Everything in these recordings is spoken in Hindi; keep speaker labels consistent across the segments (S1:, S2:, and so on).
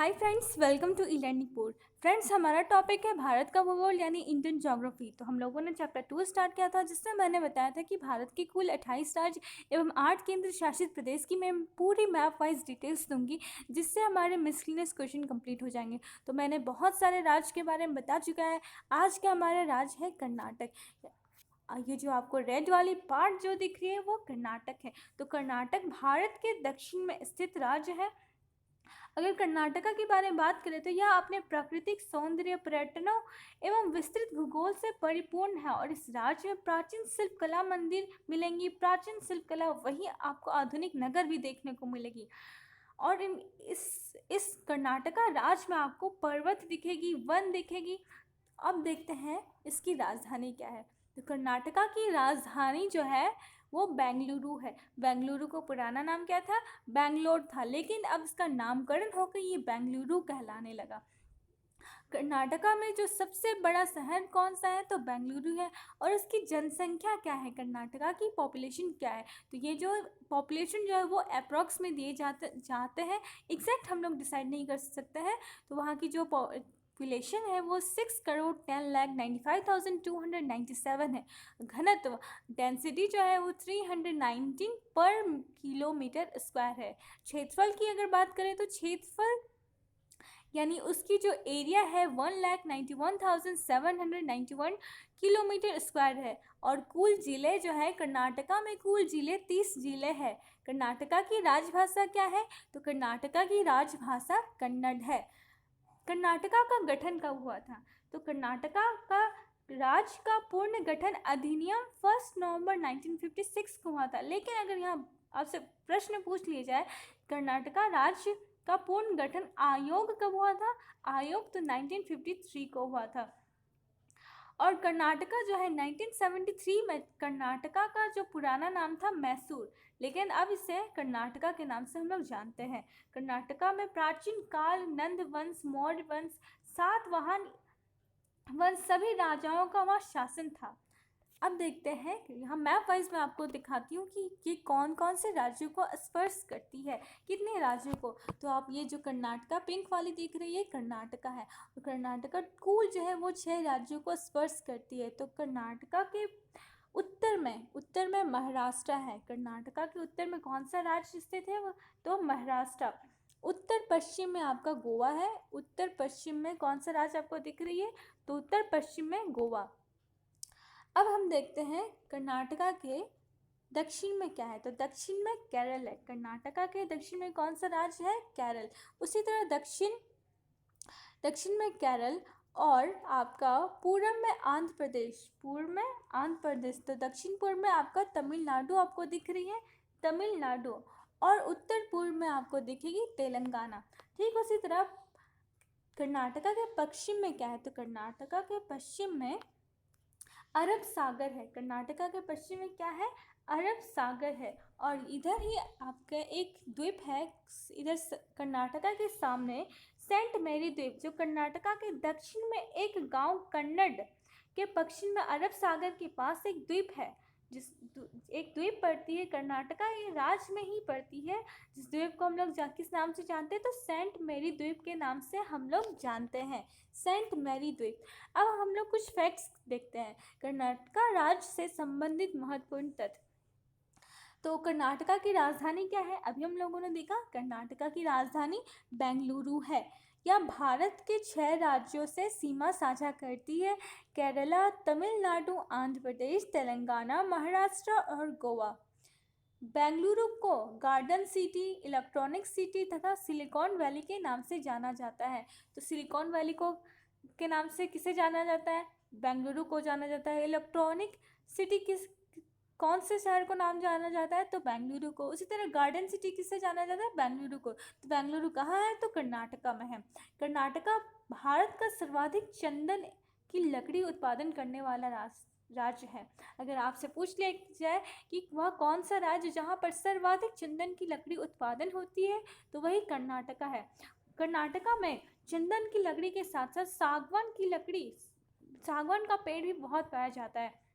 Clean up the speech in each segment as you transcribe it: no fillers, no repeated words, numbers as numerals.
S1: Hi friends, welcome to e learning port. Friends, हमारा टॉपिक है भारत का भूगोल यानी इंडियन ज्योग्राफी। तो हम लोगों ने चैप्टर 2 स्टार्ट किया था, जिसमें मैंने बताया था कि भारत के कुल 28 राज्य एवं 8 केंद्र शासित प्रदेश की मैं पूरी मैप वाइज डिटेल्स दूंगी, जिससे हमारे मिसलिनियस क्वेश्चन कंप्लीट हो जाएंगे। तो मैंने बहुत सारे राज्य के बारे में बता चुका है। आज का हमारा राज्य है कर्नाटक। ये जो आपको रेड वाली पार्ट जो दिख रही है वो कर्नाटक है। तो कर्नाटक भारत के दक्षिण में स्थित राज्य है। अगर कर्नाटका के बारे में बात करें तो यह अपने प्राकृतिक सौंदर्य, पर्यटनों एवं विस्तृत भूगोल से परिपूर्ण है और इस राज्य में प्राचीन शिल्पकला मंदिर मिलेंगी, प्राचीन शिल्पकला, वही आपको आधुनिक नगर भी देखने को मिलेगी। और इस कर्नाटका राज्य में आपको पर्वत दिखेगी, वन दिखेगी। अब देखते हैं इसकी राजधानी क्या है। तो कर्नाटका की राजधानी जो है वो बेंगलुरु है। बेंगलुरु को पुराना नाम क्या था? बैंगलोर था, लेकिन अब इसका नामकरण होकर ये बेंगलुरु कहलाने लगा। कर्नाटका में जो सबसे बड़ा शहर कौन सा है? तो बेंगलुरु है। और इसकी जनसंख्या क्या है? कर्नाटका की पॉपुलेशन क्या है? तो ये जो पॉपुलेशन जो है वो अप्रॉक्स में दिए जाते हैं, एग्जैक्ट हम लोग डिसाइड नहीं कर सकते हैं। तो वहाँ की जो पॉपुलेशन है वो 6,10,95,297 है। घनत्व, डेंसिटी जो है वो 319 पर किलोमीटर स्क्वायर है। क्षेत्रफल की अगर बात करें तो क्षेत्रफल यानी उसकी जो एरिया है 1,91,791 किलोमीटर स्क्वायर है। और कुल जिले जो है कर्नाटका में, कुल जिले 30 जिले हैं। कर्नाटका की राजभाषा क्या है? तो कर्नाटका की राजभाषा कन्नड़ है। कर्नाटका का गठन कब हुआ था? तो कर्नाटका का राज्य का पूर्ण गठन अधिनियम 1 नवंबर 1956 को हुआ था। लेकिन अगर यहाँ आपसे प्रश्न पूछ लिया जाए कर्नाटका राज्य का पूर्ण गठन आयोग कब हुआ था? आयोग तो 1953 को हुआ था। और कर्नाटका जो है 1973 में कर्नाटका का जो पुराना नाम था मैसूर, लेकिन अब इसे कर्नाटका के नाम से हम लोग जानते हैं। कर्नाटका में प्राचीन काल नंद वंश, मौर्य वंश, सातवाहन वंश सभी राजाओं का वहाँ शासन था। अब देखते हैं कि यहाँ मैप वाइज मैं आपको दिखाती हूँ कि ये कौन कौन से राज्यों को स्पर्श करती है, कितने राज्यों को। तो आप ये जो कर्नाटका पिंक वाली देख रही है कर्नाटका है। तो कर्नाटका कुल जो है वो 6 राज्यों को स्पर्श करती है। तो कर्नाटका के उत्तर में महाराष्ट्र है। कर्नाटका के उत्तर में कौन सा राज्य स्थित है? तो महाराष्ट्र। उत्तर पश्चिम में आपका गोवा है। उत्तर पश्चिम में कौन सा राज्य आपको दिख रही है? तो उत्तर पश्चिम में गोवा। अब हम देखते हैं कर्नाटका के दक्षिण में क्या है। तो दक्षिण में केरल है। कर्नाटका के दक्षिण में कौन सा राज्य है? केरल। उसी तरह दक्षिण में केरल और आपका पूर्व में आंध्र प्रदेश। तो दक्षिण पूर्व में आपका तमिलनाडु आपको दिख रही है, तमिलनाडु। और उत्तर पूर्व में आपको दिखेगी तेलंगाना। ठीक उसी तरह कर्नाटका के पश्चिम में क्या है? तो कर्नाटका के पश्चिम में अरब सागर है। कर्नाटका के पश्चिम में क्या है? अरब सागर है। और इधर ही आपका एक द्वीप है, इधर कर्नाटका के सामने सेंट मैरी द्वीप, जो कर्नाटका के दक्षिण में एक गांव कन्नड़ के पश्चिम में अरब सागर के पास एक द्वीप है। एक द्वीप पड़ती है कर्नाटका ये राज्य में ही पड़ती है, जिस द्वीप को हम लोग किस नाम से जानते हैं? तो सेंट मैरी द्वीप के नाम से हम लोग जानते हैं, सेंट मैरी द्वीप। अब हम लोग कुछ फैक्ट्स देखते हैं कर्नाटका राज्य से संबंधित महत्वपूर्ण तथ्य। तो कर्नाटका की राजधानी क्या है? अभी हम लोगों ने देखा कर्नाटका की राजधानी बेंगलुरु है। यह भारत के 6 राज्यों से सीमा साझा करती है, केरला, तमिलनाडु, आंध्र प्रदेश, तेलंगाना, महाराष्ट्र और गोवा। बेंगलुरु को गार्डन सिटी, इलेक्ट्रॉनिक सिटी तथा सिलिकॉन वैली के नाम से जाना जाता है। तो सिलिकॉन वैली को के नाम से किसे जाना जाता है? बेंगलुरु को जाना जाता है। इलेक्ट्रॉनिक सिटी कौन से शहर को नाम जाना जाता है? तो बेंगलुरु को। उसी तरह गार्डन सिटी किससे जाना जाता है? बेंगलुरु को। तो बेंगलुरु कहाँ है? तो कर्नाटका में है। कर्नाटका भारत का सर्वाधिक चंदन की लकड़ी उत्पादन करने वाला राज्य है। अगर आपसे पूछ लिया जाए कि वह कौन सा राज्य जहाँ पर सर्वाधिक चंदन की लकड़ी उत्पादन होती है, तो वही कर्नाटका है। कर्नाटका में चंदन की लकड़ी के साथ साथ सागवान का पेड़ भी बहुत पाया जाता है,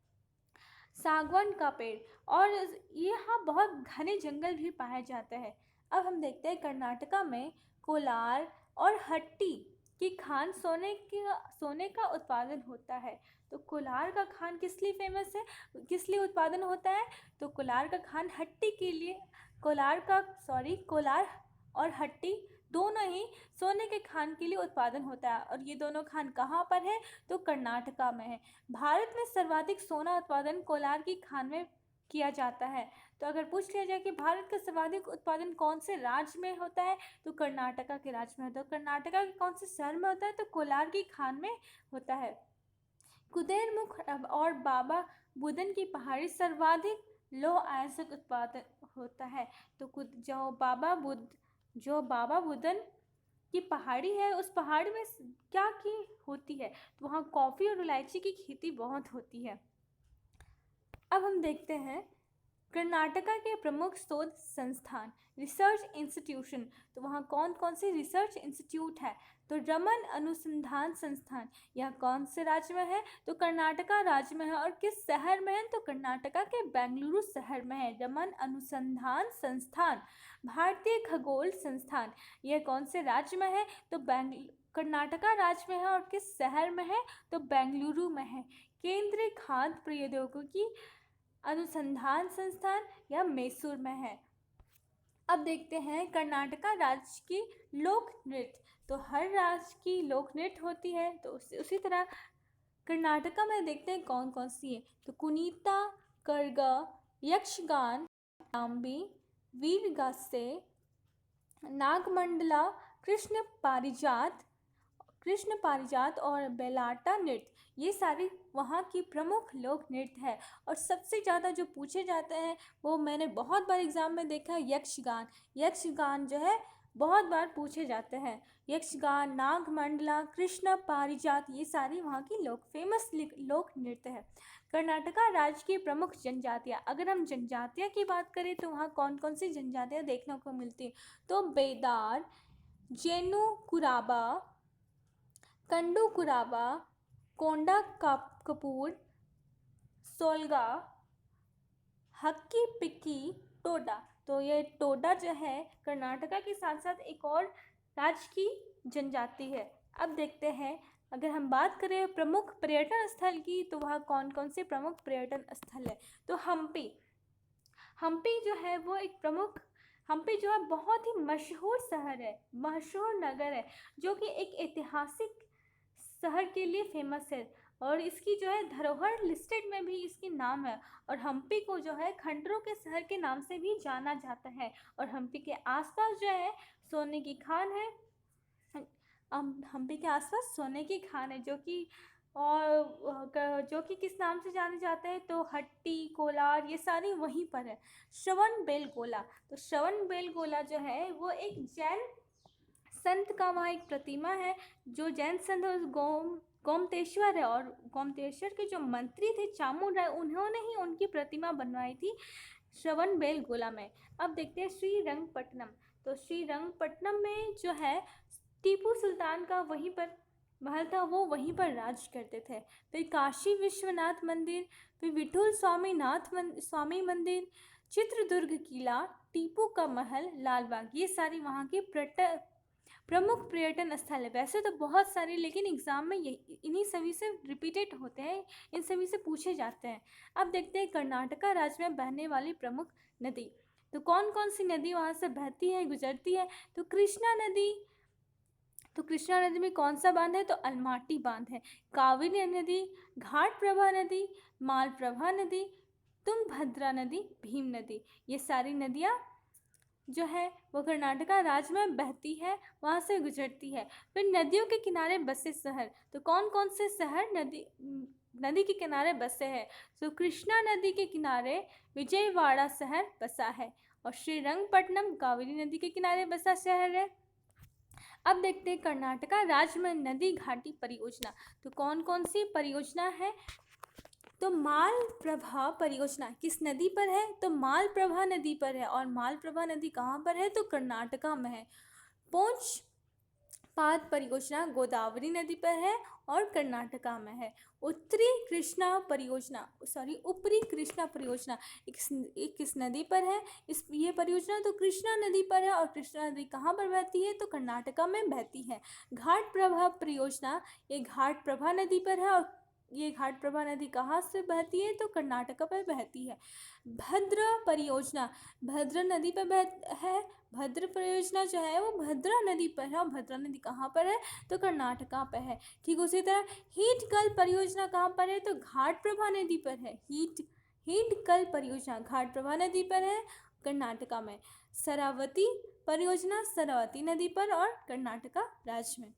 S1: सागवान का पेड़। और यहाँ बहुत घने जंगल भी पाए जाते हैं। अब हम देखते हैं कर्नाटका में कोलार, और हट्टी की खान सोने का उत्पादन होता है। तो कोलार का खान किस लिए फेमस है, किस लिए उत्पादन होता है? तो कोलार का खान हट्टी के लिए, कोलार और हट्टी दोनों ही सोने के खान के लिए उत्पादन होता है। और ये दोनों खान कहाँ पर है? तो कर्नाटका में है। भारत में सर्वाधिक सोना उत्पादन कोलार की खान में किया जाता है। तो अगर पूछ लिया जाए कि भारत का सर्वाधिक उत्पादन कौन से राज्य में होता है, तो कर्नाटका के राज्य में होता है। कर्नाटका के कौन से शहर में होता है? तो कोलार की खान में होता है। कुदेरमुख और बाबा बुदन की पहाड़ी सर्वाधिक लौह अयस्क उत्पादन होता है। तो जो बाबा बुदन की पहाड़ी है, उस पहाड़ी में क्या की होती है? तो वहाँ कॉफ़ी और इलायची की खेती बहुत होती है। अब हम देखते हैं कर्नाटका के प्रमुख शोध संस्थान, रिसर्च इंस्टीट्यूशन। तो वहाँ कौन कौन से रिसर्च इंस्टीट्यूट है? तो रमन अनुसंधान संस्थान। यह कौन से राज्य में है? तो कर्नाटका राज्य में है। और किस शहर में है? तो कर्नाटका के बेंगलुरु शहर में है रमन अनुसंधान संस्थान। भारतीय खगोल संस्थान, यह कौन से राज्य में है? तो कर्नाटका राज्य में है। और किस शहर में है? तो बेंगलुरु में है। केंद्रीय खाद्य प्रौद्योगिकी अनुसंधान संस्थान, यह मैसूर में है। अब देखते हैं कर्नाटका राज्य की लोक नृत्य। तो हर राज्य की लोक नृत्य होती है, तो उसी तरह कर्नाटका में देखते हैं कौन कौन सी है। तो कुनीता, करगा, यक्षगान, डांबी, वीरगासे, नागमंडला, कृष्ण पारिजात और बेलाटा नृत्य, ये सारी वहाँ की प्रमुख लोक नृत्य है। और सबसे ज़्यादा जो पूछे जाते हैं वो मैंने बहुत बार एग्ज़ाम में देखा है, यक्षगान जो है बहुत बार पूछे जाते हैं। यक्षगान, नागमंडला, कृष्ण पारिजात, ये सारी वहाँ की फेमस लोक नृत्य है। कर्नाटका राज्य की प्रमुख जनजातियाँ, अगर हम जनजातियाँ की बात करें तो वहाँ कौन कौन सी जनजातियाँ देखने को मिलती हैं? तो बेदार, जेनु कुराबा, कंडू कुराबा, कोंडा कपूर, सोलगा, हक्की पिक्की, टोडा। तो ये टोडा जो है कर्नाटका के साथ साथ एक और राज्य की जनजाति है। अब देखते हैं अगर हम बात करें प्रमुख पर्यटन स्थल की, तो वह कौन कौन से प्रमुख पर्यटन स्थल है? तो हम्पी जो है वो एक प्रमुख, हम्पी जो है बहुत ही मशहूर शहर है, मशहूर नगर है, जो कि एक ऐतिहासिक शहर के लिए फेमस है। और इसकी जो है धरोहर लिस्टेड में भी इसकी नाम है। और हम्पी को जो है खंडरों के शहर के नाम से भी जाना जाता है। और हम्पी के आसपास जो है सोने की खान है। हम्पी के आसपास सोने की खान है, जो कि किस नाम से जाने जाते हैं? तो हट्टी, कोलार, ये सारी वहीं पर है। श्रवणबेलगोला, तो श्रवणबेलगोला जो है वो एक जैन संत का वहाँ एक प्रतिमा है, जो जैन संत गोमतेश्वर है। और गोमतेश्वर के जो मंत्री थे चामुंड राय, उन्होंने ही उनकी प्रतिमा बनवाई थी श्रवणबेलगोला में। अब देखते हैं श्रीरंगपट्टनम। तो श्रीरंगपट्टनम में जो है टीपू सुल्तान का वहीं पर महल था, वो वहीं पर राज करते थे। फिर काशी विश्वनाथ मंदिर, फिर विठुल स्वामी मंदिर, चित्रदुर्ग किला, टीपू का महल, लालबाग, ये सारी वहाँ की प्रमुख पर्यटन स्थल है। वैसे तो बहुत सारे, लेकिन एग्जाम में इन्हीं सभी से रिपीटेड होते हैं, इन सभी से पूछे जाते हैं। अब देखते हैं कर्नाटका राज्य में बहने वाली प्रमुख नदी। तो कौन कौन सी नदी वहाँ से बहती है, गुजरती है? तो कृष्णा नदी में कौन सा बांध है? तो अलमाटी बांध है। कावेरी नदी, घाटप्रभा नदी, मालप्रभा नदी, तुंगभद्रा नदी, भीम नदी, ये सारी नदियाँ जो है वो कर्नाटका राज्य में बहती है, वहाँ से गुजरती है। फिर नदियों के किनारे बसे शहर, तो कौन कौन से शहर नदी के किनारे बसे हैं? तो कृष्णा नदी के किनारे विजयवाड़ा शहर बसा है। और श्रीरंगपट्टनम कावेरी नदी के किनारे बसा शहर है। अब देखते हैं कर्नाटका राज्य में नदी घाटी परियोजना। तो कौन कौन सी परियोजना है? तो मालप्रभा परियोजना किस नदी पर है? तो मालप्रभा नदी पर है। और मालप्रभा नदी कहाँ पर है? तो कर्नाटका में है। पाद परियोजना गोदावरी नदी पर है और कर्नाटका में है। ऊपरी कृष्णा परियोजना किस नदी पर है? ये परियोजना तो कृष्णा नदी पर है, और कृष्णा नदी कहाँ पर बहती है? तो कर्नाटका में बहती है। घाट प्रभा परियोजना, ये घाट प्रभा नदी पर है, और ये घाट प्रभा नदी कहाँ से बहती है? तो कर्नाटका पर बहती है। भद्रा परियोजना भद्रा नदी पर है। भद्र परियोजना जो है वो भद्रा नदी पर है, और भद्रा नदी कहाँ पर है? तो कर्नाटका पर है। ठीक उसी तरह हीटकल परियोजना कहाँ पर है? तो घाट प्रभा नदी पर है। हीटकल परियोजना घाट प्रभा नदी पर है, कर्नाटका में। शरावती परियोजना शरावती नदी पर और कर्नाटका राज्य में।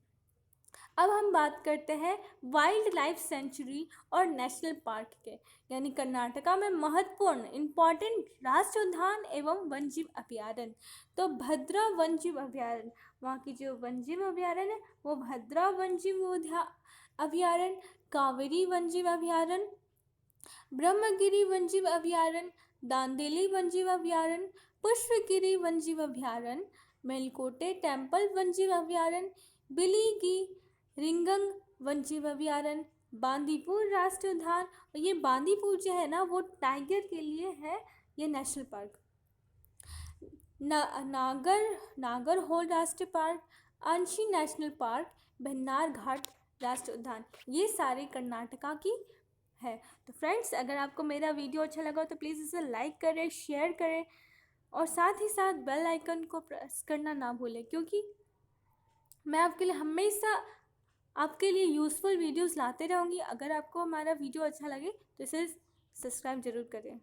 S1: अब हम बात करते हैं वाइल्ड लाइफ सेंचुरी और नेशनल पार्क के, यानी कर्नाटका में महत्वपूर्ण इम्पॉर्टेंट राष्ट्रीय उद्यान एवं वन्यजीव अभयारण्य। तो भद्रा वन्यजीव अभयारण्य, वहाँ की जो वन्यजीव अभयारण्य है वो भद्रा वन्यजीव अभयारण्य, कावेरी वन्यजीव अभयारण्य, ब्रह्मगिरी वन्यजीव अभयारण्य, दांदेली वन्यजीव अभयारण्य, पुष्पगिरी वन्यजीव अभयारण्य, मेलकोटे टेम्पल वन्यजीव अभयारण्य, बिलीगी रिंगंग वन्यजीव अभयारण्य, बांदीपुर राष्ट्रीय उद्यान। और ये बांदीपुर जो है ना वो टाइगर के लिए है ये नेशनल पार्क। नागरहोल राष्ट्रीय पार्क, अंशी नेशनल पार्क, भेन्नार घाट राष्ट्रीय उद्यान, ये सारे कर्नाटका की है। तो फ्रेंड्स, अगर आपको मेरा वीडियो अच्छा लगा तो प्लीज़ इसे लाइक करें, शेयर करें, और साथ ही साथ बेल आइकन को प्रेस करना ना भूलें, क्योंकि मैं आपके लिए हमेशा आपके लिए यूज़फुल वीडियोस लाते रहूँगी। अगर आपको हमारा वीडियो अच्छा लगे तो इसे सब्सक्राइब ज़रूर करें।